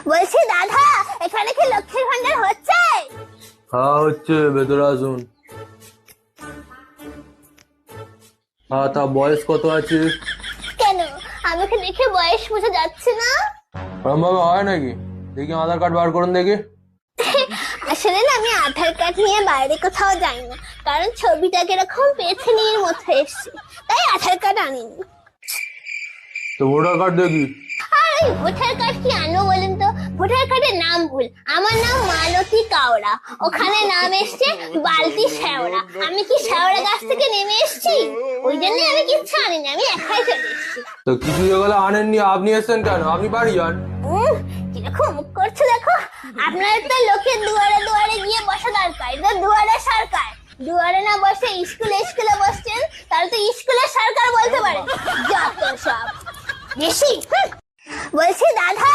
বলছি দাদা, এখানে কি লক্ষ্মীর ভান্ডার হচ্ছে? হ্যাঁ হচ্ছে, ভেতরে আসুন। হ্যাঁ, তা বয়স কত আছে? কেন, আমাকে দেখে বয়স বোঝা যাচ্ছে না? ওরম ভাবে হয় নাকি? দেখি আধার কার্ড বার করুন দেখি। আসলে না, আমি আধার কার্ড নিয়ে বাইরে কোথাও যাই না, কারণ ছবিটা কিরকম পেছনের মতো এসছে, তাই আধার কার্ড আনিনি। তো ভোটার কার্ড দেখি। আর ওই ভোটার কার্ড কি আনবো বলেন তো? ভোটার কার্ডের নাম ভুল। আমার নাম মালতী কাওড়া, ওখানে নাম এসছে বালতি শেওড়া। আমি কি শেওড়া গাছ থেকে নেমে এসছি? ওই জন্য আমি কিচ্ছু আনিনি, আমি একাই চলে এসছি। তো কিছু যেগুলো আনেননি, আপনি এসছেন কেন? আপনি বাড়ি যান। কিরকম মুখ করছে দেখো। আপনার তো লোকের দুয়ারে দুয়ারে গিয়ে বসা দরকার, এটা দুয়ারে সরকার। দুয়ারে না বসে স্কুলে স্কুলে বসছেন, তাহলে তো স্কুলের সরকার বলতে পারে। যত সব বেশি। বলছি দাদা,